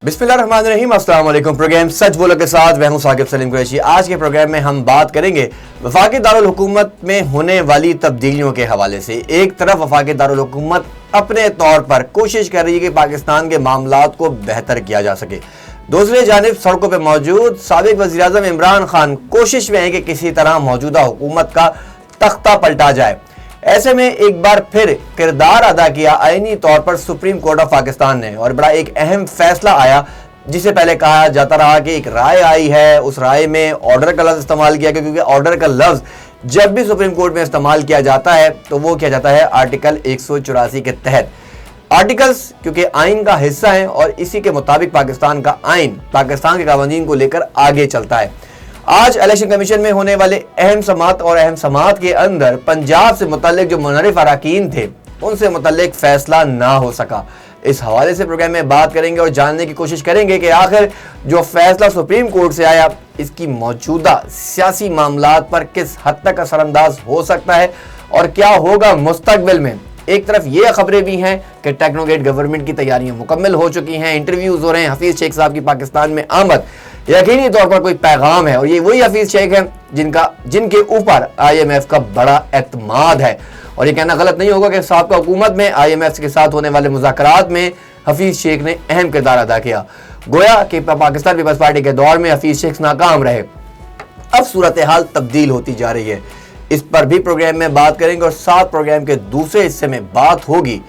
बिस्मिल्लाहिर्रहमानिर्रहीम, अस्सलाम वालेकुम। प्रोग्राम सच बोलो के साथ मैं हूं साकिब सलीम कुरैशी। आज के प्रोग्राम में हम बात करेंगे वफाकी दारुल हुकूमत में होने वाली तब्दीलियों के हवाले से। एक तरफ वफाकी दारुल हुकूमत अपने तौर पर कोशिश कर रही है कि पाकिस्तान के मामलात को बेहतर किया जा सके, दूसरी जानिब सड़कों पर मौजूद साबिक वज़ीर-ए-आज़म इमरान खान कोशिश में है कि किसी तरह मौजूदा हुकूमत का तख्ता पलटा जाए। ऐसे में एक बार फिर किरदार अदा किया आईनी तौर पर सुप्रीम कोर्ट ऑफ पाकिस्तान ने, और बड़ा एक अहम फैसला आया जिसे पहले कहा जाता रहा कि एक राय आई है, उस राय में ऑर्डर का लफ्ज़ इस्तेमाल किया गया, क्योंकि ऑर्डर का लफ्ज़ जब भी सुप्रीम कोर्ट में इस्तेमाल किया जाता है तो वो किया जाता है आर्टिकल 184 के तहत। आर्टिकल्स क्योंकि आइन का हिस्सा है और इसी के मुताबिक पाकिस्तान का आइन पाकिस्तान के कानून को लेकर आगे चलता है। आज इलेक्शन कमीशन में होने वाले अहम समात के अंदर पंजाब से मुतल्लिक जो मुनहरिफ अरकान थे उनसे मुतल्लिक फैसला ना हो सका। इस हवाले से प्रोग्राम में बात करेंगे और जानने की कोशिश करेंगे कि आखिर जो फैसला सुप्रीम कोर्ट से आया इसकी मौजूदा सियासी मामलात पर किस हद तक असरअंदाज हो सकता है और क्या होगा मुस्तकबिल में। एक तरफ ये खबरें भी हैं कि टेक्नोक्रेट गवर्नमेंट की तैयारियां मुकम्मल हो चुकी हैं, इंटरव्यूज हो रहे हैं, हफीज शेख साहब की पाकिस्तान में आमद यकीनी तौर पर कोई पैगाम है, और ये वही हफीज शेख हैं जिनके ऊपर IMF का बड़ा एतमाद है। और ये कहना गलत नहीं होगा कि साबिक़ा हुकूमत में IMF के साथ होने वाले मुज़ाकरात में हफीज शेख ने अहम किरदार अदा किया। गोया कि पाकिस्तान पीपल्स पार्टी के दौर में हफीज शेख नाकाम रहे, अब सूरत हाल तब्दील होती जा रही है। इस पर भी प्रोग्राम में बात करेंगे और साथ प्रोग्राम के दूसरे हिस्से में बात होगी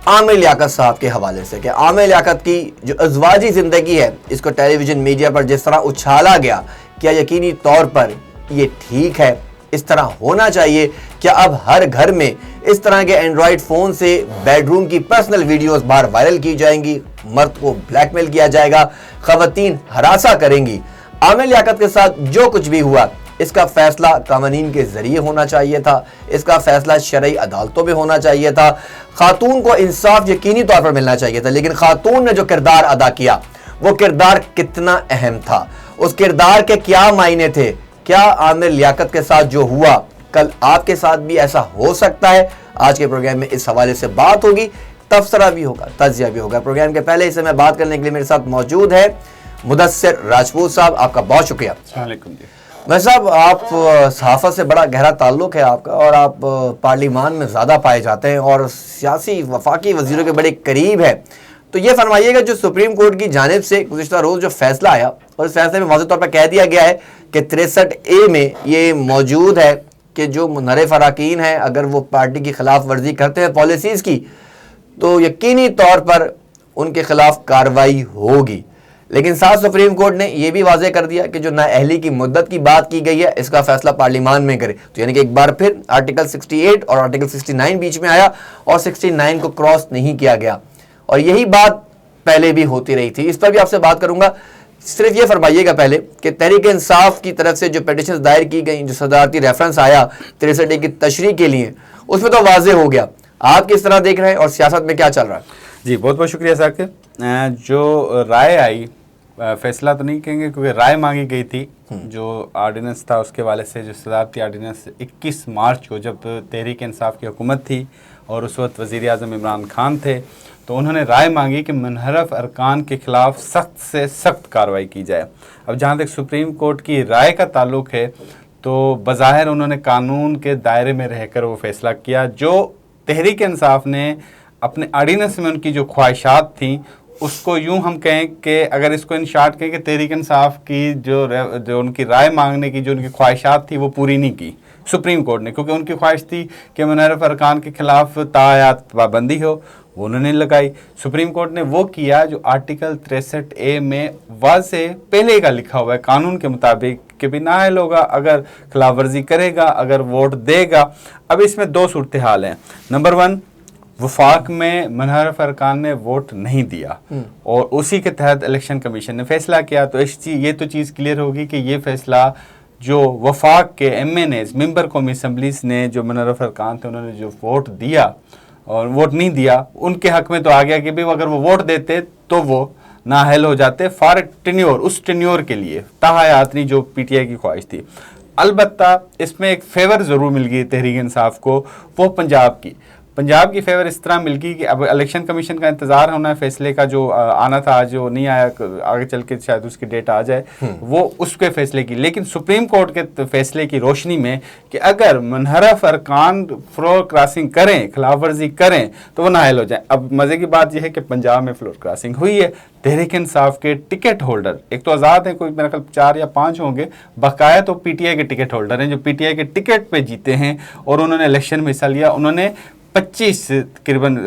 आमिर लियाकत साहब के हवाले से कि आमिर लियाकत की जो अज़वाजी ज़िंदगी है इसको टेलीविज़न मीडिया पर जिस तरह उछाला गया, क्या यकीनी तौर पर ये ठीक है, इस तरह होना चाहिए? क्या अब हर घर में इस तरह के एंड्रॉयड फ़ोन से बेडरूम की पर्सनल वीडियोस बाहर वायरल की जाएंगी, मर्द को ब्लैकमेल किया जाएगा, ख़वातीन हरासा करेंगी? आमिर लियाकत के साथ जो कुछ भी हुआ इसका फैसला कानून के जरिए होना चाहिए था, इसका फैसला शरई अदालतों में होना चाहिए था, खातून को इंसाफ यकीनी तौर पर मिलना चाहिए था। लेकिन खातून ने जो किरदार अदा किया वो किरदार कितना अहम था, उस किरदार के क्या मायने थे? क्या आमिर लियाकत के साथ जो हुआ कल आपके साथ भी ऐसा हो सकता है? आज के प्रोग्राम में इस हवाले से बात होगी, तबसरा भी होगा, तजिया भी होगा। प्रोग्राम के पहले हिस्से में बात करने के लिए मेरे साथ मौजूद है मुदस्सिर राजपूत साहब। आपका बहुत शुक्रिया। मैं साहब, आप सहाफ़त से बड़ा गहरा ताल्लुक़ है आपका और आप पार्लिमान में ज़्यादा पाए जाते हैं और सियासी वफाकी वज़ीरों के बड़े करीब है। तो ये फरमाइएगा, जो सुप्रीम कोर्ट की जानिब से गुज़िश्ता रोज़ जो फैसला आया और इस फैसले में वाज़ेह तौर पर कह दिया गया है कि 63A में ये मौजूद है कि जो मुनहरिफ अरकान हैं अगर वो पार्टी की खिलाफ वर्जी करते हैं पॉलिसीज़ की तो यकीनी तौर पर उनके खिलाफ कार्रवाई होगी। लेकिन साथ सुप्रीम कोर्ट ने यह भी वाज़ेह कर दिया कि जो नाअहली की मुद्दत की बात की गई है इसका फैसला पार्लिमान में करे। तो यानी कि एक बार फिर आर्टिकल 68 और आर्टिकल 69 बीच में आया और 69 को क्रॉस नहीं किया गया, और यही बात पहले भी होती रही थी। इस पर भी आपसे बात करूंगा। सिर्फ ये फरमाइएगा पहले कि तहरीक इंसाफ की तरफ से जो पिटीशन दायर की गई, जो सदारती रेफरेंस आया 63A की तशरीह के लिए, उसमें तो वाज़ेह हो गया। आप किस तरह देख रहे हैं और सियासत में क्या चल रहा है? जी बहुत बहुत शुक्रिया साकिब। जो राय आई, फैसला तो नहीं कहेंगे क्योंकि राय मांगी गई थी, जो आर्डिनेंस था उसके वाले से, जो सदारती आर्डिनेंस 21 मार्च को जब तहरीक इंसाफ की हुकूमत थी और उस वक्त वज़ीर-ए-आज़म इमरान खान थे, तो उन्होंने राय मांगी कि मुनहरफ अरकान के ख़िलाफ़ सख्त से सख्त कार्रवाई की जाए। अब जहाँ तक सुप्रीम कोर्ट की राय का ताल्लुक़ है तो बज़ाहिर उन्होंने कानून के दायरे में रहकर वो फैसला किया। जो तहरीक इंसाफ ने अपने आर्डिनेंस में उनकी जो ख्वाहिशात थी उसको यूं हम कहें कि अगर इसको इन शॉर्ट कहें कि तहरीक इंसाफ की जो उनकी राय मांगने की जो उनकी ख्वाहिशात थी वो पूरी नहीं की सुप्रीम कोर्ट ने, क्योंकि उनकी ख्वाहिश थी कि मुनहरिफ अरकान के खिलाफ तायात पाबंदी हो, वो उन्होंने लगाई। सुप्रीम कोर्ट ने वो किया जो आर्टिकल 63A में वाज़े पहले का लिखा हुआ है कानून के मुताबिक कि भी नाअहल होगा अगर खिलाफ वर्जी करेगा, अगर वोट देगा। अब इसमें दो सूरत हाल हैं। नंबर 1, वफाक में मुनहरिफ अरकान ने वोट नहीं दिया और उसी के तहत इलेक्शन कमीशन ने फैसला किया, तो ये तो चीज़ क्लियर होगी कि ये फैसला जो वफाक के MNAs मेंबर कौमी असम्बलीज ने जो मुनहरिफ अरकान थे उन्होंने जो वोट दिया और वोट नहीं दिया उनके हक में तो आ गया कि भाई अगर वो वोट देते तो वो नाअहल हो जाते फॉर टेन्योर, उस टेन्योर के लिए ताहयात नहीं जो PTI की ख्वाहिश थी। अलबत्ता इसमें एक फेवर ज़रूर मिल गई तहरीक इंसाफ को, वो पंजाब की। पंजाब की फेवर इस तरह मिल गई कि अब इलेक्शन कमीशन का इंतजार होना है फैसले का, जो आना था आज जो नहीं आया, आगे चल के शायद उसकी डेट आ जाए, वो उसके फैसले की। लेकिन सुप्रीम कोर्ट के फैसले की रोशनी में कि अगर मुनहरफ अरकान फ्लोर क्रॉसिंग करें, खिलाफ वर्जी करें, तो वो नाअहल हो जाए। अब मजे की बात यह है कि पंजाब में फ्लोर क्रॉसिंग हुई है। तहरीक इंसाफ के टिकट होल्डर, एक तो आज़ाद है, कोई मेरा ख्याल 4 या 5 होंगे, बकाया तो पीटीआई के टिकट होल्डर हैं जो पीटीआई के टिकट पे जीते हैं और उन्होंने इलेक्शन में हिस्सा लिया। उन्होंने 25 तकरीबन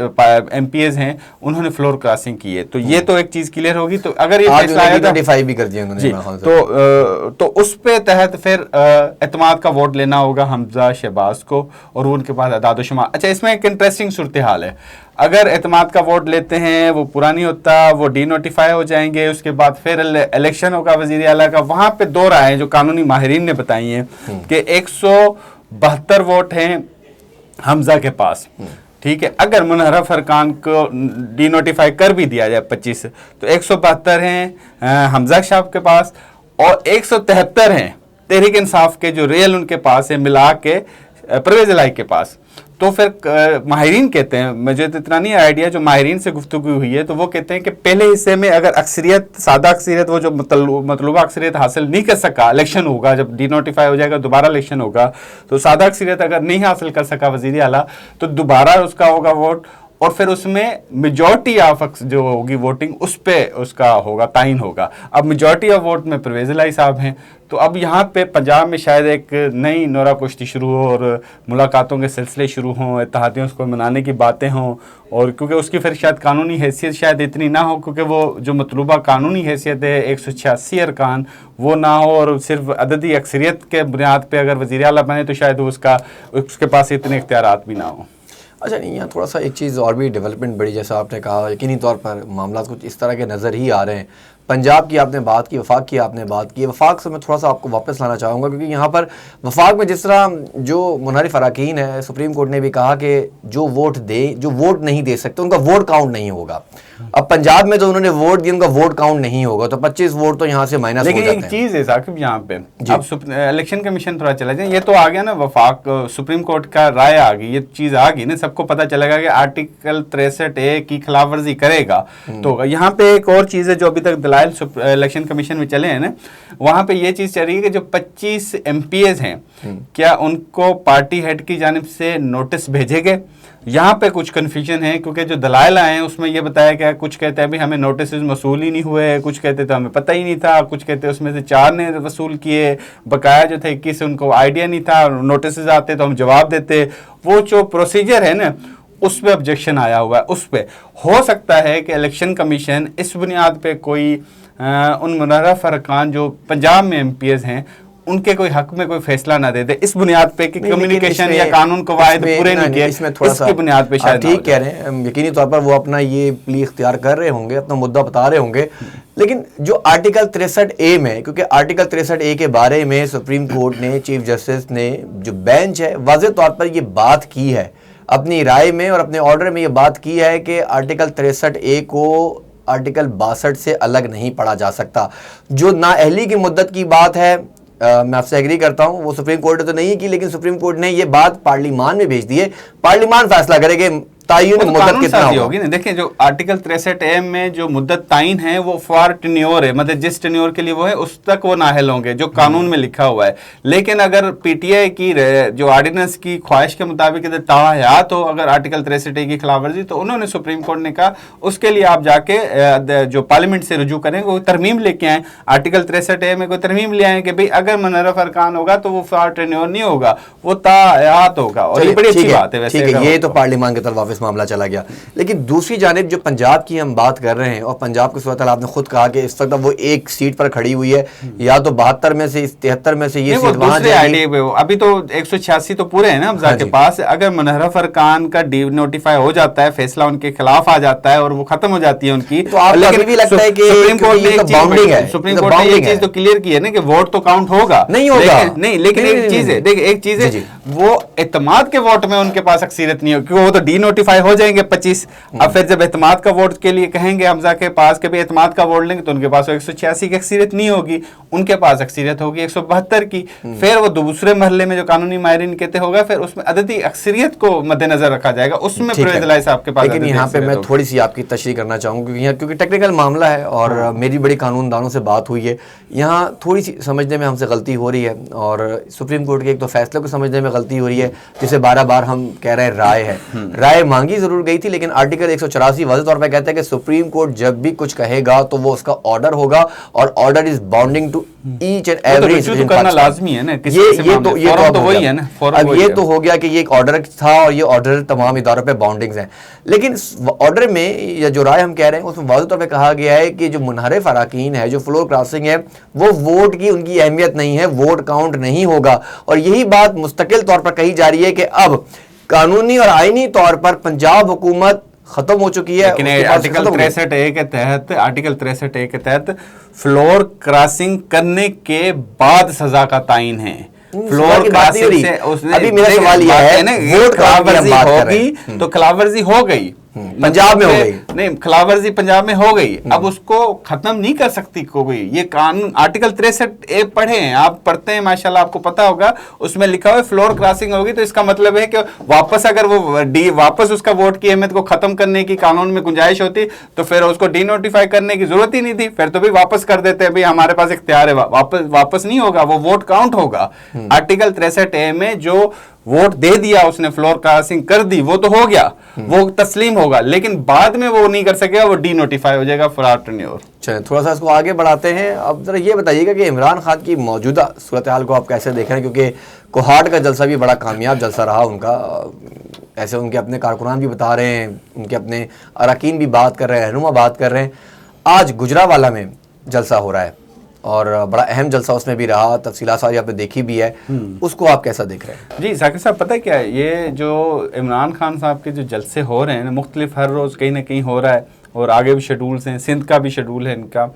एमपीएस हैं, उन्होंने फ्लोर क्रॉसिंग की है। तो ये तो एक चीज क्लियर होगी। तो अगर ये फैसला आया था 25 भी कर दिया उन्होंने, तो उस पे तहत फिर एतमाद का वोट लेना होगा हमजा शहबाज को और उनके पास अदाद-ओ-शुमार। अच्छा, इसमें एक इंटरेस्टिंग सूरत हाल है। अगर एतमाद का वोट लेते हैं, वो पूरा नहीं होता, वो डी नोटिफाई हो जाएंगे, उसके बाद फिर इलेक्शन होगा वजीर आला का। वहां पे 2 राय जो कानूनी माहिरीन ने बताई हैं कि 172 वोट हैं हमजा के पास, ठीक है। अगर मुनहरफ अरकान को डी नोटिफाई कर भी दिया जाए 25, तो 172 हैं हमजा साहब के पास और 173 हैं तहरीक इंसाफ के जो रियल उनके पास है, मिला के परवेज इलाही के पास। तो फिर माहिरीन कहते हैं, मुझे तो इतना नहीं आइडिया, जो माहिरीन से गुफ्तगू हुई है, तो वो कहते हैं कि पहले हिस्से में अगर अक्सरियत, सादा अक्सरियत, वो जो मतलूबा अक्सरियत हासिल नहीं कर सका, इलेक्शन होगा, जब डी नोटिफाई हो जाएगा दोबारा इलेक्शन होगा, तो सादा अक्सरियत अगर नहीं हासिल कर सका वजीर आला, तो दोबारा उसका होगा वोट और फिर उसमें मेजॉरिटी ऑफ जो होगी वोटिंग उस पे उसका होगा, ताइन होगा। अब मेजॉरिटी ऑफ वोट में परवेज इलाही साहब हैं। तो अब यहाँ पे पंजाब में शायद एक नई नोरा कुश्ती शुरू हो और मुलाकातों के सिलसिले शुरू हों, इत्तेहादियों को मनाने की बातें हों, और क्योंकि उसकी फिर शायद कानूनी हैसियत शायद इतनी ना हो, क्योंकि वो जो मतलूबा कानूनी हैसियत है 186 अरकान वो ना हो, और सिर्फ अददी अक्सरियत के बुनियाद पर अगर वज़ीर आला बने तो शायद उसके पास इतने इख्तियारात भी ना हो। अच्छा, नहीं, यहाँ थोड़ा सा एक चीज़ और भी डेवलपमेंट बड़ी, जैसा आपने कहा, यकीनी तौर पर मामला कुछ इस तरह के नज़र ही आ रहे हैं। पंजाब की आपने बात की, वफाक की आपने बात की। वफाक से मैं थोड़ा सा आपको वापस लाना चाहूँगा, क्योंकि यहाँ पर वफाक में जिस तरह जो मुनहरिफ अरकान है, सुप्रीम कोर्ट ने भी कहा कि जो वोट नहीं दे सकते उनका वोट काउंट नहीं होगा। अब पंजाब में जो उन्होंने वोट दिए उनका वोट काउंट नहीं होगा, तो 25 वोट तो यहाँ से माइनस हो जाते हैं। लेकिन एक चीज़ है साकिब, यहाँ पे अब इलेक्शन कमीशन थोड़ा चला जाए, ये तो आ गया ना, वफाक सुप्रीम कोर्ट का राय आ गई, ये चीज़ आ गई ना, सबको पता चलेगा कि आर्टिकल 63A की खिलाफ वर्जी करेगा। तो यहाँ पे एक और चीज़ है जो अभी तक दलाइल इलेक्शन कमीशन में चले हैं ना, वहाँ पे ये चीज़ चल रही है कि जो 25 MPs हैं, क्या उनको पार्टी हेड की जानिब से नोटिस भेजे गए? यहाँ पे कुछ कन्फ्यूजन है, क्योंकि जो दलाइल आए हैं उसमें ये बताया गया, कुछ कहते हैं भी हमें नोटिस वसूल ही नहीं हुए, कुछ कहते तो हमें पता ही नहीं था, कुछ कहते उसमें से 4 ने वसूल किए, बकाया जो थे 21 उनको आइडिया नहीं था, नोटिस आते तो हम जवाब देते। वो जो प्रोसीजर है ना, उस पर ऑब्जेक्शन आया हुआ है। उस पर हो सकता है कि इलेक्शन कमीशन इस बुनियाद पर कोई उन मुनहरफ अरकान जो पंजाब में MPs हैं उनके कोई हक में कोई फैसला ना दे दे, इस बुनियाद पे कि कम्युनिकेशन या कानून कवायद पूरे नहीं किए, इसकी बुनियाद पे शायद। ठीक कह रहे हैं, यकीनी तौर पर वो अपना ये प्ली इख्तियार कर रहे होंगे, अपना मुद्दा बता रहे होंगे। लेकिन जो आर्टिकल 63A में, क्योंकि आर्टिकल 63A के बारे में सुप्रीम कोर्ट ने, चीफ जस्टिस ने, जो बेंच है, वाज़ेह तौर पर ये बात की है अपनी राय में और अपने ऑर्डर में, ये बात की है कि आर्टिकल 63A को आर्टिकल 62 से अलग नहीं पढ़ा जा सकता। जो नाअहली की मुद्दत की बात है, मैं आपसे एग्री करता हूं, वो सुप्रीम कोर्ट ने तो नहीं की, लेकिन सुप्रीम कोर्ट ने ये बात पार्लिमान में भेज दी है। पार्लिमान फैसला करेगा तायीन मुद्दत कितना होगी ना। देखिए, जो आर्टिकल 63A में जो मुद्दत तायीन है वो फॉर टेन्योर है, मतलब जिस टेन्योर के लिए वो है उस तक वो नाअहल होंगे, जो कानून में लिखा हुआ है। लेकिन अगर पीटीआई की जो ऑर्डिनेंस की ख्वाहिश के मुताबिक ताहयात हो अगर आर्टिकल 63A की खिलाफ वर्जी, तो उन्होंने सुप्रीम कोर्ट ने कहा उसके लिए आप जाके जो पार्लियामेंट से रुजू करें, वो तरमीम लेके आए। आर्टिकल 63A में कोई तरमीम ले आए कि भाई अगर मुनहरफ अरकान होगा तो वो फॉर टेन्योर नहीं होगा, वो ताहयात होगा। और ये बड़ी अच्छी बात है वैसे, ये तो पार्लियामान की तरफ वापस मामला चला गया। लेकिन दूसरी जानिब जो पंजाब की हम बात कर रहे हैं, और पंजाब की सूरत आपने खुद कहा कि इस वक्त वो एक सीट पर खड़ी हुई है, या तो 72 में से 73 में से ये सीट वहां जाएगी। अभी तो 186 तो पूरे हैं ना हमजा के पास। अगर मुनहरफ अरकान का डी नोटिफाई हो जाता है, फैसला उनके खिलाफ आ जाता है और वो खत्म हो जाती है उनकी, तो आपको भी लगता है कि सुप्रीम कोर्ट ने ये चीज तो क्लियर की है ना कि वोट तो काउंट होगा, नहीं होगा, नहीं। लेकिन एक चीज है, देखिए एक चीज है, वो एतमाद के वोट में उनके पास अक्सरियत नहीं होगी, क्योंकि वो तो डी नोटिफाई डिनोटिफाई हो जाएंगे 25। अब फिर जब एतमाद का वोट के लिए कहेंगे हमजा के पास के भी एतमाद का वोट लेंगे, तो उनके पास 186 की अक्सरियत नहीं होगी, उनके पास अक्सरियत होगी 172 की। फिर वो दूसरे महल्ले में जो कानूनी माहिरीन कहते होगा, फिर उसमें अददी अक्सरियत को मद्देनजर रखा जाएगा, उसमें प्रिविलेज साहब के पास। लेकिन यहाँ पे मैं थोड़ी सी आपकी तशरीह करना चाहूँगा, क्योंकि टेक्निकल मामला है और मेरी बड़ी कानूनदानों से बात हुई है, यहाँ थोड़ी सी समझने में हमसे गलती हो रही है और सुप्रीम कोर्ट के एक तो फैसले को समझने में गलती हो रही है, जिसे बार बार हम कह रहे हैं राय है। राय मांगी जरूर गई थी, लेकिन आर्टिकल 184 वाज़ेह तौर पर कहता है कि सुप्रीम कोर्ट जब भी कुछ कहेगा तो वो उसका ऑर्डर होगा और order is binding to each and every करना लाजमी है ना। तो वही है ना। अब ये तो हो गया कि ये एक ऑर्डर था और ये ऑर्डर तमाम इदारों पे बाउंडिंग्स हैं, लेकिन ऑर्डर में या जो राय हम कह रहे हैं उसमें वाज़ेह तौर पे कहा गया है कि जो मुनहरिफ अराकीन है, जो फ्लोर क्रॉसिंग है, वो वोट की उनकी अहमियत नहीं है, वोट काउंट नहीं होगा। और यही बात मुस्तकिल तौर पर कही जा रही है कि अब कानूनी और आईनी तौर पर पंजाब हुकूमत खत्म हो चुकी है। लेकिन आर्टिकल 63A के तहत, आर्टिकल 63A के तहत फ्लोर क्रॉसिंग करने के बाद सजा का ताइन है। फ्लोर क्रॉसिंग से उसने, अभी मेरा सवाल यह है ना, वोट खिलाफवर्जी होगी तो खिलाफवर्जी हो गई, पंजाब में हो गई, नहीं खिलाफवर्जी पंजाब में हो गई, अब उसको खत्म नहीं कर सकती कोई। ये कानून आर्टिकल 63A पढ़े हैं आप, पढ़ते हैं माशाल्लाह, आपको पता होगा, उसमें लिखा हुआ है फ्लोर क्रॉसिंग होगी तो इसका मतलब है कि वापस अगर वो वापस उसका वोट की अहमियत को खत्म करने की कानून में गुंजाइश होती तो फिर उसको डीनोटिफाई करने की जरूरत ही नहीं थी, फिर तो भी वापस कर देते हैं, भाई हमारे पास इख्तियार है। वापस नहीं होगा, वो वोट काउंट होगा। आर्टिकल 63A में जो वोट दे दिया उसने, फ्लोर क्रॉसिंग कर दी, वो तो हो गया, वो तस्लीम होगा, लेकिन बाद में वो नहीं कर सकेगा, वो डी नोटिफाई हो जाएगा फॉर टेन्योर। चलिए थोड़ा सा इसको आगे बढ़ाते हैं। अब जरा ये बताइएगा कि इमरान खान की मौजूदा सूरत हाल को आप कैसे देख रहे हैं, क्योंकि कोहाट का जलसा भी बड़ा कामयाब जलसा रहा उनका, ऐसे उनके अपने कारकुनान भी बता रहे हैं, उनके अपने अरकान भी बात कर रहे हैं, रहनुमा बात कर रहे हैं। आज गुजरावाला में जलसा हो रहा है और बड़ा अहम जलसा उसमें भी रहा, तफसीलात सारी आपने देखी भी है, उसको आप कैसा देख रहे हैं? जी जाकिर साहब, पता है क्या है, ये जो इमरान खान साहब के जो जलसे हो रहे हैं मुख्तलिफ, हर रोज़ कहीं ना कहीं हो रहा है और आगे भी शेड्यूल्स हैं, सिंध का भी शेड्यूल है इनका।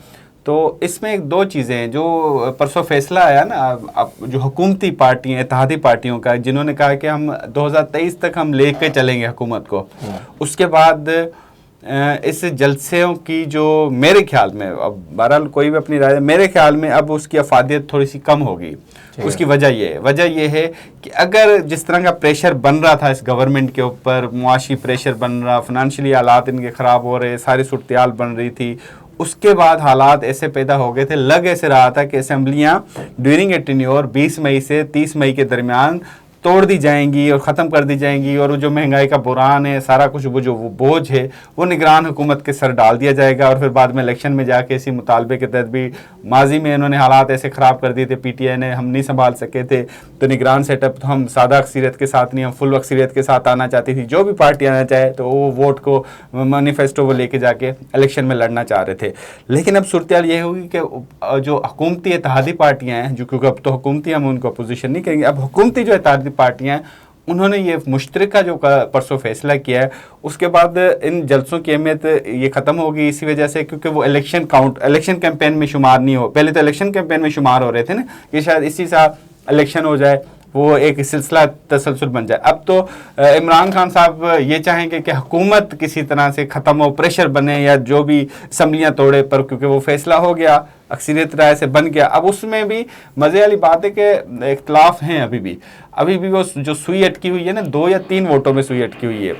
तो इसमें एक दो चीज़ें हैं, जो परसों फैसला आया ना, अब जो हुकूमती पार्टियाँ, इत्तेहादी पार्टियों का, जिन्होंने कहा कि हम 2023 तक हम लेके चलेंगे हुकूमत को, उसके बाद इस जलसेों की जो मेरे ख्याल में, अब बहरहाल कोई भी अपनी राय, मेरे ख्याल में अब उसकी अफादियत थोड़ी सी कम होगी। उसकी वजह ये है कि अगर जिस तरह का प्रेशर बन रहा था इस गवर्नमेंट के ऊपर, मुआशी प्रेशर बन रहा, फाइनेंशियली हालात इनके ख़राब हो रहे, सारी सूरत-ए-हाल बन रही थी, उसके बाद हालात ऐसे पैदा हो गए थे, लग ऐसे रहा था कि असम्बलियाँ ड्यूरिंग ए टेन्योर 20 मई से 30 मई के दरमियान तोड़ दी जाएंगी और ख़त्म कर दी जाएंगी, और जो महंगाई का बुरान है, सारा कुछ वो जो वो बोझ है वो निगरान हुकूमत के सर डाल दिया जाएगा। और फिर बाद में इलेक्शन में जाके इसी मुतालबे के तहत भी माजी में इन्होंने हालात ऐसे ख़राब कर दिए थे, PTI ने, हम नहीं संभाल सके थे, तो निगरान सेटअप तो हम सादा अक्सरियत के साथ नहीं, हम फुल अक्सरियत के साथ आना चाहती थी, जो भी पार्टी आना चाहे तो वो वोट को मैनिफेस्टो वो लेके जाके इलेक्शन में लड़ना चाह रहे थे। लेकिन अब सूरत ये होगी कि जो हुकूमती इत्तेहादी पार्टियाँ हैं, जो क्योंकि अब तो हुकूमती हम उनको अपोजिशन नहीं कहेंगे, अब हुकूमती जो इत्तेहादी पार्टियां हैं, उन्होंने ये मुश्तरका जो परसों फैसला किया है, उसके बाद इन जलसों की अहमियत ये ख़त्म होगी इसी वजह से, क्योंकि वो इलेक्शन कैंपेन में शुमार नहीं हो, पहले तो इलेक्शन कैंपेन में शुमार हो रहे थे ना, कि शायद इसी साल इलेक्शन हो जाए, वो एक सिलसिला तसलसल बन जाए। अब तो इमरान खान साहब ये चाहेंगे कि हुकूमत किसी तरह से ख़त्म हो, प्रेशर बने या जो भी असम्बलियाँ तोड़े, पर क्योंकि वो फैसला हो गया, अक्सरियत राय से बन गया। अब उसमें भी मज़े वाली बात है कि इख्तलाफ हैं अभी भी वो जो सुई अटकी हुई है ना, 2 या 3 वोटों में सुई अटकी हुई है,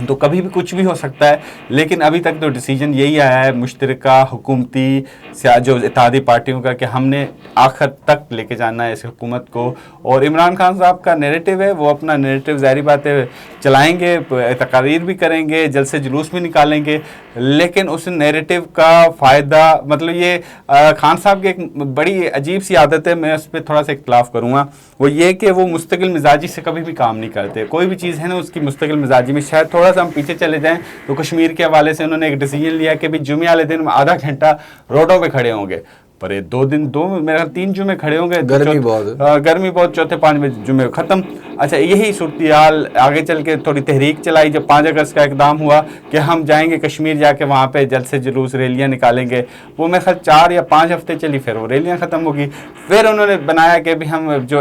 तो कभी भी कुछ भी हो सकता है। लेकिन अभी तक तो डिसीजन यही आया है मुश्तरका हुकूमती जो इत्तेहादी पार्टियों का, कि हमने आखिर तक लेके जाना है इस हुकूमत को। और इमरान खान साहब का नैरेटिव है, वो अपना नैरेटिव ज़ाहिर बात है चलाएँगे, तकारीर भी करेंगे, जलसे जुलूस भी निकालेंगे, लेकिन उस नैरेटिव का फ़ायदा, मतलब ये खान साहब की एक बड़ी अजीब सी आदत है, मैं उस पर थोड़ा सा इख्तलाफ करूँगा, वो ये कि वो मुस्तकिल मिजाजी से कभी भी काम नहीं करते। कोई भी चीज़ है ना उसकी मुस्तकिल मिजाजी में, शायद थोड़ा सा हम पीछे चले जाएं तो कश्मीर के हवाले से उन्होंने एक डिसीजन लिया कि भी जुमे वाले दिन आधा घंटा रोडों पे खड़े होंगे, पर ये 2 दिन, मेरा 3 जुमे खड़े होंगे, गर्मी बहुत, चौथे 5 जुमे खत्म। अच्छा, यही सूरत आगे चल के थोड़ी तहरीक चलाई जब 5 अगस्त का इकदाम हुआ कि हम जाएंगे कश्मीर, जाके वहाँ पे जल्द से जुलूस रैलियाँ निकालेंगे। वो मैं ख्याल 4 या 5 हफ्ते चली, फिर वो रैलियाँ ख़त्म होगी। फिर उन्होंने बनाया कि भी हम जो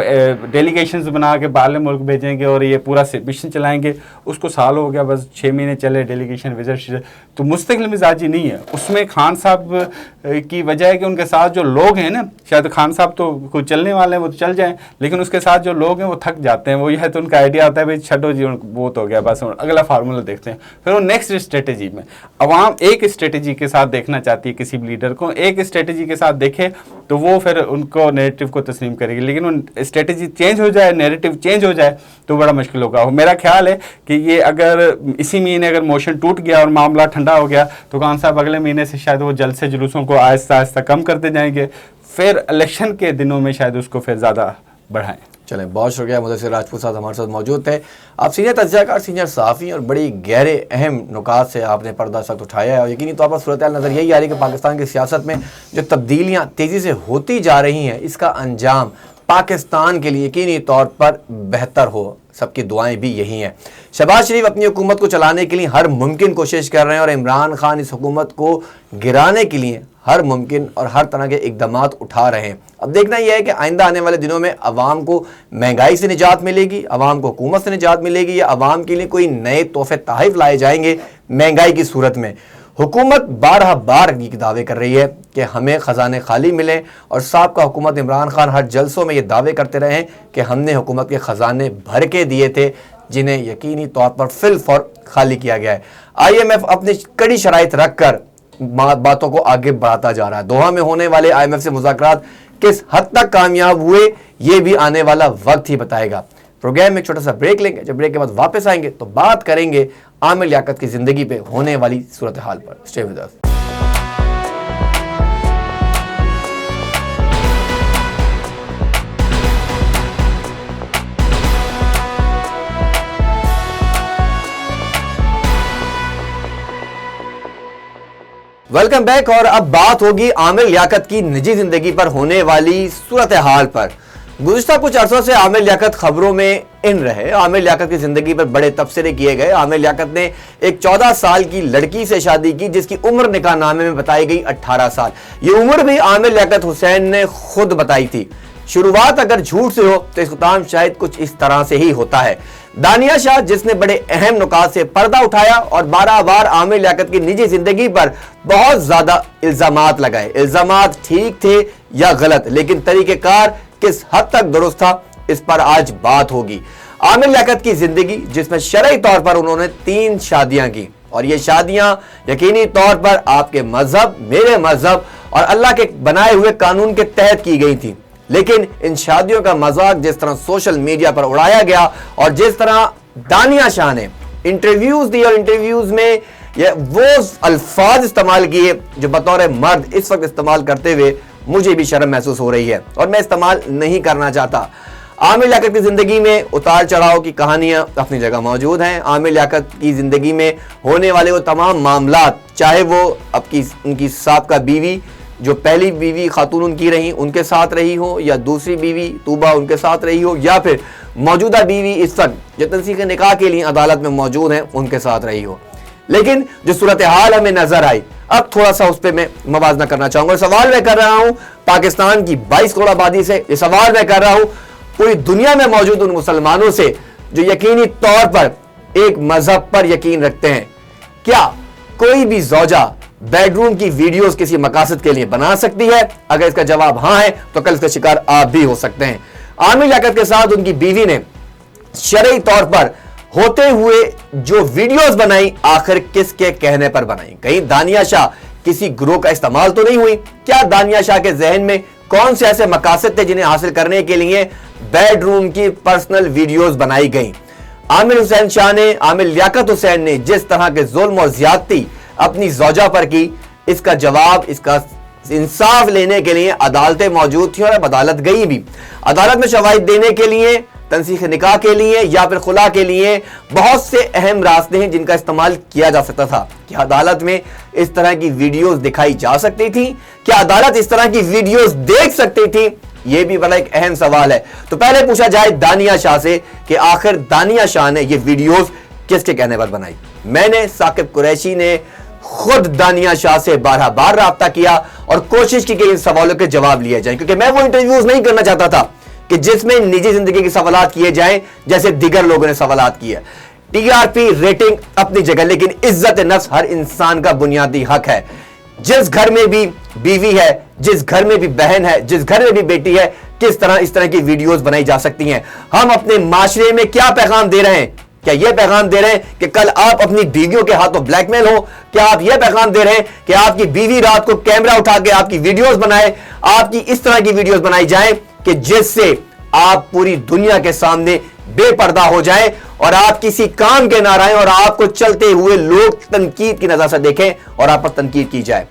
डेलीगेशंस बना के बाहर मुल्क भेजेंगे और ये पूरा मिशन चलाएंगे। उसको साल हो गया, बस 6 महीने चले डेलीगेशन विजिट। तो मुस्तकिल मिजाजी नहीं है उसमें। खान साहब की वजह है कि उनके साथ जो लोग हैं ना, शायद खान साहब तो कुछ चलने वाले हैं, वो तो चल जाएं, लेकिन उसके साथ जो लोग हैं वो थक जाते हैं। वो यह तो उनका आइडिया आता है भाई छठो जी बहुत हो गया, बस अगला फार्मूला देखते हैं। फिर वो नेक्स्ट स्ट्रेटेजी में अवाम एक स्ट्रेटेजी के साथ देखना चाहती है किसी भी लीडर को, एक स्ट्रेटेजी के साथ देखे तो वो फिर उनको नैरेटिव को तस्लीम करेगी। लेकिन वो स्ट्रेटेजी चेंज हो जाए, नैरेटिव चेंज हो जाए तो बड़ा मुश्किल होगा। मेरा ख्याल है कि ये अगर इसी महीने अगर मोशन टूट गया और मामला ठंडा हो गया तो खान साहब अगले महीने से शायद वो जल्द से जुलूसों को आहिस्ता आहिस्ता कम करते जाएंगे, फिर इलेक्शन के दिनों में शायद उसको फिर ज़्यादा बढ़ाएं। चलें, बहुत शुक्रिया। मुदस्सिर राजपूत साहब हमारे साथ मौजूद थे। आप सीनियर तज्ज़ियाकार, सीनियर सहाफ़ी और बड़ी गहरे अहम नुकात से आपने पर्दा सख्त उठाया है और यकीनी तौर पर सूरत हाल नज़र यही आ रही है कि पाकिस्तान की सियासत में जो तब्दीलियाँ तेज़ी से होती जा रही हैं, इसका अंजाम पाकिस्तान के लिए यकीनी तौर पर बेहतर हो। सबकी दुआएं भी यही हैं। शहबाज शरीफ अपनी हुकूमत को चलाने के लिए हर मुमकिन कोशिश कर रहे हैं और इमरान खान इस हुकूमत को गिराने के लिए हर मुमकिन और हर तरह के इक़दामात उठा रहे हैं। अब देखना यह है कि आइंदा आने वाले दिनों में अवाम को महंगाई से निजात मिलेगी, अवाम को हुकूमत से निजात मिलेगी, या अवाम के लिए कोई नए तोहफे तहफ़ लाए जाएंगे महंगाई की सूरत में। हुकूमत बार ये दावे कर रही है कि हमें ख़जाने खाली मिले और साबका हुकूमत इमरान खान हर जलसों में ये दावे करते रहे हैं कि हमने हुकूमत के ख़जाने भर के दिए थे, जिन्हें यकीनी तौर पर फिलफौर खाली किया गया है। IMF अपनी कड़ी शराइत रख कर बातों को आगे बढ़ाता जा रहा है। दोहा में होने वाले IMF से मुज़ाकरात किस हद तक कामयाब हुए, ये भी आने वाला वक्त ही बताएगा। प्रोग्राम में एक छोटा सा ब्रेक लेंगे, जब ब्रेक के बाद वापस आएंगे तो बात करेंगे आमिर लियाकत की ज़िंदगी पे होने वाली सूरत हाल पर। Stay with us. Welcome back. और अब बात होगी आमिर लियाकत की निजी जिंदगी पर होने वाली सूरत हाल पर। गुज़िश्ता कुछ अरसों से आमिर लियाकत खबरों में इन रहे। आमिर लियाकत की जिंदगी पर बड़े तबसरे किए गए। आमिर लियाकत ने एक 14 साल की लड़की से शादी की जिसकी उम्र निकाहनामे में बताई गई 18 साल। ये उम्र भी आमिर लियाकत हुसैन ने खुद बताई थी। शुरुआत अगर झूठ से हो तो इख्तिताम शायद कुछ इस तरह से ही होता है। दानिया शाह, जिसने बड़े अहम नुकात से पर्दा उठाया और 12 बार आमिर लियाकत की निजी जिंदगी पर बहुत ज्यादा इल्जामात लगाए। इल्जामात ठीक थे या गलत, लेकिन तरीकेकार किस हद तक दुरुस्त था, इस पर आज बात होगी। आमिर लियाकत की जिंदगी, जिसमें शरई तौर पर उन्होंने 3 शादियां की और ये शादियां यकीनी तौर पर आपके मजहब, मेरे मजहब और अल्लाह के बनाए हुए कानून के तहत की गई थी। लेकिन इन शादियों का मजाक जिस तरह सोशल मीडिया पर उड़ाया गया और जिस तरह दानिया शाह ने इंटरव्यूज दिए और इंटरव्यूज में ये वो अल्फाज इस्तेमाल किए जो बतौर मर्द इस वक्त इस्तेमाल करते हुए मुझे भी शर्म महसूस हो रही है और मैं इस्तेमाल नहीं करना चाहता। आमिर लियाकत की जिंदगी में उतार चढ़ाव की कहानियां अपनी जगह मौजूद हैं। आमिर लियाकत की जिंदगी में होने वाले वो तमाम मामलात, चाहे वो उनकी साबका बीवी, जो पहली बीवी खातून उनकी रही, उनके साथ रही हो, या दूसरी बीवी तूबा उनके साथ रही हो, या फिर मौजूदा बीवी इस वक्त जो तंसीख निकाह के लिए अदालत में मौजूद हैं उनके साथ रही हो। लेकिन जो सूरत हाल हमें नजर आई, अब थोड़ा सा उस पर मैं मवाजना करना चाहूंगा। सवाल मैं कर रहा हूं पाकिस्तान की 22 करोड़ आबादी से, ये सवाल मैं कर रहा हूं पूरी दुनिया में मौजूद उन मुसलमानों से जो यकीनी तौर पर एक मजहब पर यकीन रखते हैं। क्या कोई भी ज़ौजा बेडरूम की वीडियोस किसी मकासद के लिए बना सकती है? अगर इसका जवाब हाँ है तो कल इसका शिकार आप भी हो सकते हैं। आमिर लियाकत के साथ उनकी बीवी ने शरई तौर पर होते हुए जो वीडियोस बनाई, आखिर किसके कहने पर बनाई? कहीं दानिया शाह किसी ग्रोह का इस्तेमाल तो नहीं हुई? क्या दानिया शाह के जहन में कौन से ऐसे मकासद थे जिन्हें हासिल करने के लिए बेडरूम की पर्सनल वीडियोस बनाई गई? आमिर हुसैन शाह ने, आमिर लियाकत हुसैन ने जिस तरह के जुल्म और ज्यादती अपनी ज़ौजा पर की, इसका जवाब, इसका इंसाफ लेने के लिए अदालतें मौजूद थी और अब अदालत गई भी। अदालत में शवाहिद देने के लिए, तंसीख निकाह के लिए या फिर खुला के लिए बहुत से अहम रास्ते हैं जिनका इस्तेमाल किया जा सकता था। क्या अदालत में इस तरह की वीडियोस दिखाई जा सकती थी? क्या अदालत इस तरह की वीडियोस देख सकती थी? ये भी बड़ा एक अहम सवाल है। तो पहले पूछा जाए दानिया शाह से कि आखिर दानिया शाह ने ये वीडियोस किसके कहने पर बनाई। मैंने, साकिब कुरैशी ने खुद दानिया शाह से बार राब्ता किया और कोशिश की कि इन सवालों के जवाब लिए जाए, क्योंकि मैं वो इंटरव्यूज नहीं करना चाहता था कि जिसमें निजी जिंदगी के सवालात किए जाएं जैसे दिगर लोगों ने सवालात किए। टीआरपी रेटिंग अपनी जगह, लेकिन इज्जत नफ्स हर इंसान का बुनियादी हक है। जिस घर में भी बीवी है, जिस घर में भी बहन है, जिस घर में भी बेटी है, किस तरह इस तरह की वीडियोस बनाई जा सकती हैं। हम अपने माशरे में क्या पैगाम दे रहे हैं? क्या यह पैगाम दे रहे हैं कि कल आप अपनी बीवियों के हाथों ब्लैकमेल हो? क्या आप यह पैगाम दे रहे हैं कि आपकी बीवी रात को कैमरा उठा के आपकी वीडियोस बनाए, आपकी इस तरह की वीडियोस बनाई जाए कि जिससे आप पूरी दुनिया के सामने बेपर्दा हो जाए और आप किसी काम के ना रहें और आपको चलते हुए लोग तनकीद की नजर से देखें और आप पर तनकीद की जाए?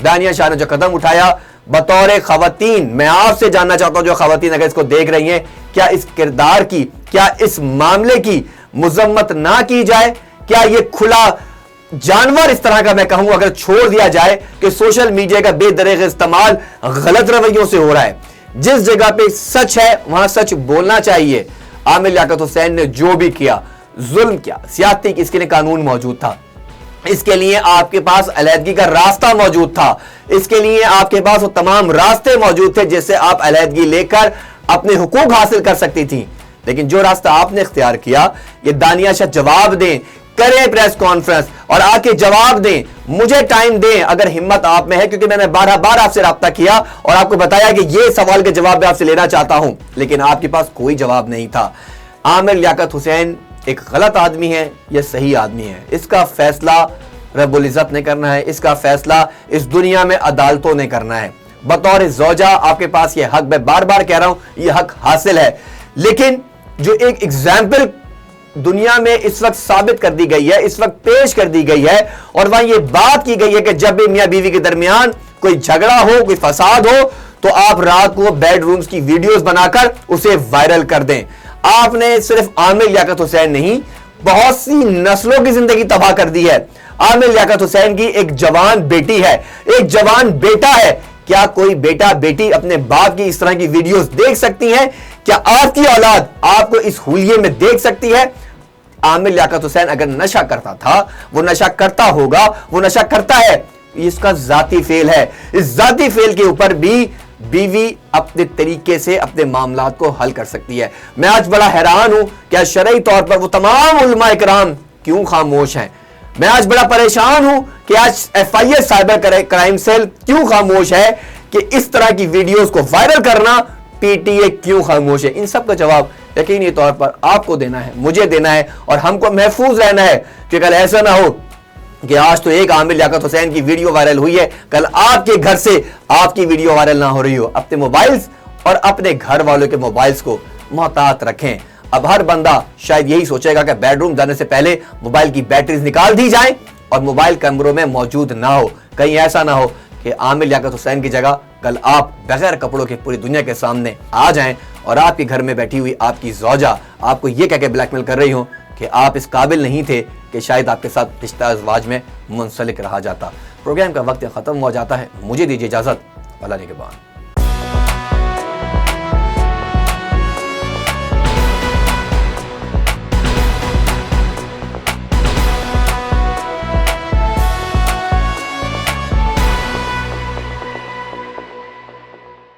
दानिया शाह ने जो कदम उठाया बतौर खवातीन, मैं आपसे जानना चाहता हूं जो खवातीन अगर इसको देख रही हैं, क्या इस किरदार की, क्या इस मामले की मुजम्मत ना की जाए? क्या ये खुला जानवर इस तरह का मैं कहूं अगर छोड़ दिया जाए कि सोशल मीडिया का बेदरीग इस्तेमाल गलत रवैयों से हो रहा है? जिस जगह पे सच है वहां सच बोलना चाहिए। आमिर लियाकत हुसैन ने जो भी किया, जुल्म किया, सियाती, इसके लिए कानून मौजूद था, इसके लिए आपके पास अलहदगी का रास्ता मौजूद था, इसके लिए आपके पास वो तमाम रास्ते मौजूद थे जिससे आप अलहदगी लेकर अपने हुकूक हासिल कर सकती थी। लेकिन जो रास्ता आपने इख्तियार किया, ये दानिया शाह जवाब दें, करें प्रेस कॉन्फ्रेंस और आके जवाब दें, मुझे टाइम दें अगर हिम्मत आप में है, क्योंकि मैंने बार आपसे राब्ता किया और आपको बताया कि ये सवाल के जवाब मैं आपसे लेना चाहता हूं, लेकिन आपके पास कोई जवाब नहीं था। आमिर लियाकत हुसैन एक गलत आदमी है या सही आदमी है, इसका फैसला रब्बुल इज्जत ने करना है, इसका फैसला इस दुनिया में अदालतों ने करना है। बतौर ज़ौजा आपके पास ये हक, मैं बार कह रहा हूं, ये हक हासिल है। लेकिन जो एक एग्जाम्पल दुनिया में इस वक्त साबित कर दी गई है, इस वक्त पेश कर दी गई है और वहां यह बात की गई है कि जब भी मियां बीवी के दरमियान कोई झगड़ा हो, कोई फसाद हो, तो आप रात को बेडरूम्स की वीडियोस बनाकर उसे वायरल कर दें। आपने सिर्फ आमिर लियाकत हुसैन नहीं, बहुत सी नस्लों की जिंदगी तबाह कर दी है। आमिर लियाकत हुसैन की एक जवान बेटी है, एक जवान बेटा है। क्या कोई बेटा बेटी अपने बाप की इस तरह की वीडियोस देख सकती हैं? क्या आपकी औलाद आपको इस हुलिये में देख सकती है? आमिर लियाकत हुसैन अगर नशा करता था, वो नशा करता होगा, वो नशा करता है, इसका जाती फेल है। इस जाती फेल के ऊपर भी बीवी अपने तरीके से अपने मामलात को हल कर सकती है। मैं आज बड़ा हैरान हूं कि शरई तौर पर वो तमाम उलमा इकराम क्यों खामोश हैं। मैं आज बड़ा परेशान हूं कि आज FIA साइबर क्राइम सेल क्यों खामोश है, कि इस तरह की वीडियोस को वायरल करना PTA क्यों खामोश है। इन सब का जवाब यकीनी तौर पर आपको देना है, मुझे देना है और हमको महफूज रहना है कि कल ऐसा ना हो कि आज तो एक आमिर लियाकत हुसैन की वीडियो वायरल हुई है, कल आपके घर से आपकी वीडियो वायरल ना हो रही हो। अपने मोबाइल्स और अपने घर वालों के मोबाइल्स को मोहतात रखें। अब हर बंदा शायद यही सोचेगा कि बेडरूम जाने से पहले मोबाइल की बैटरीज निकाल दी जाए और मोबाइल कमरों में मौजूद ना हो। कहीं ऐसा ना हो कि आमिर लियाकत हुसैन की जगह कल आप बगैर कपड़ों के पूरी दुनिया के सामने आ जाएं और आपके घर में बैठी हुई आपकी ज़ौजा आपको यह कह के ब्लैकमेल कर रही हो कि आप इस काबिल नहीं थे कि शायद आपके साथ रिश्ता अज़वाज में मुंसलिक रहा जाता। प्रोग्राम का वक्त ख़त्म हो जाता है, मुझे दीजिए इजाज़त। अल्लाह निगहबान।